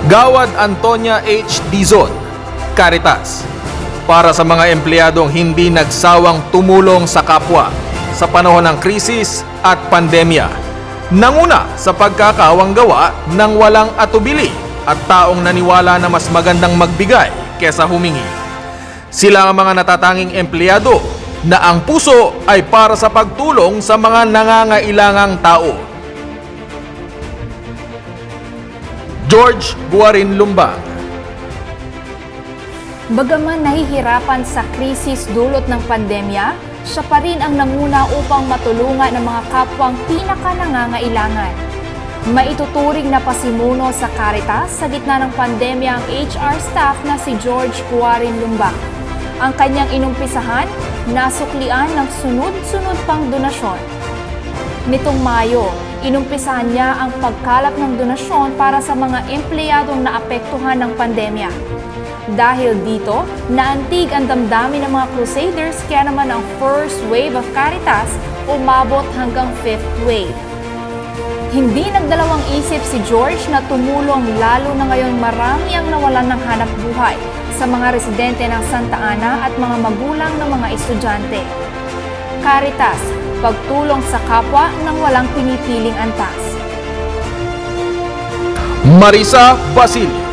Gawad Antonia H. Dizon, Caritas. Para sa mga empleyadong hindi nagsawang tumulong sa kapwa sa panahon ng krisis at pandemya. Nanguna sa pagkakawang gawa ng walang atubili at taong naniwala na mas magandang magbigay kesa humingi. Sila ang mga natatanging empleyado na ang puso ay para sa pagtulong sa mga nangangailangang tao. George Buarin Lumbang. Bagaman nahihirapan sa krisis dulot ng pandemya, siya pa rin ang nanguna upang matulungan ang mga kapwang pinakanangangailangan. Maituturing na pasimuno sa Caritas sa gitna ng pandemya ang HR staff na si George Buarin Lumbang. Ang kanyang inumpisahan, nasuklian ng sunod-sunod pang donasyon. Nitong Mayo, inumpisahan niya ang pagkalap ng donasyon para sa mga empleyadong naapektuhan ng pandemya. Dahil dito, naantig ang damdamin ng mga Crusaders kaya naman ang first wave of Caritas umabot hanggang fifth wave. Hindi nagdalawang isip si George na tumulong lalo na ngayon marami ang nawalan ng hanap buhay sa mga residente ng Santa Ana at mga magulang ng mga estudyante. Caritas, pagtulong sa kapwa nang walang pinipiling antas. Marisa Basilio.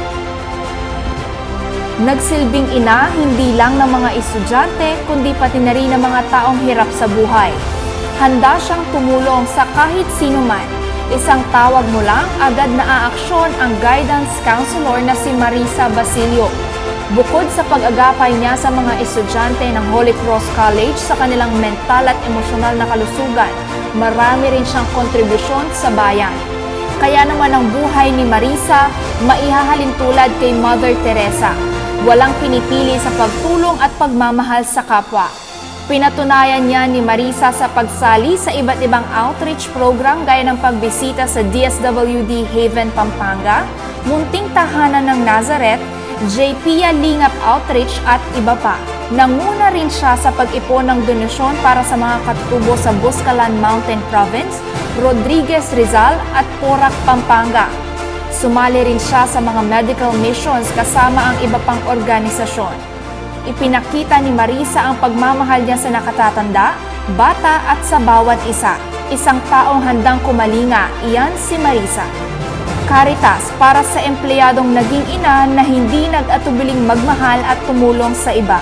Nagsilbing ina hindi lang ng mga estudyante kundi pati na rin ng mga taong hirap sa buhay. Handa siyang tumulong sa kahit sino man. Isang tawag mo lang, agad na aaksyon ang guidance counselor na si Marisa Basilio. Bukod sa pag-agapay niya sa mga estudyante ng Holy Cross College sa kanilang mental at emosyonal na kalusugan, marami rin siyang kontribusyon sa bayan. Kaya naman ang buhay ni Marisa, maihahalin tulad kay Mother Teresa. Walang pinipili sa pagtulong at pagmamahal sa kapwa. Pinatunayan niya ni Marisa sa pagsali sa iba't ibang outreach program gaya ng pagbisita sa DSWD Haven, Pampanga, Munting Tahanan ng Nazareth, JPIA Lingap Outreach at iba pa. Nanguna rin siya sa pag-ipon ng donasyon para sa mga katutubo sa Boscalan Mountain Province, Rodriguez Rizal at Porac, Pampanga. Sumali rin siya sa mga medical missions kasama ang iba pang organisasyon. Ipinakita ni Marisa ang pagmamahal niya sa nakatatanda, bata at sa bawat isa. Isang taong handang kumalinga, iyan si Marisa. Caritas para sa empleyadong naging ina na hindi nag-atubiling magmahal at tumulong sa iba.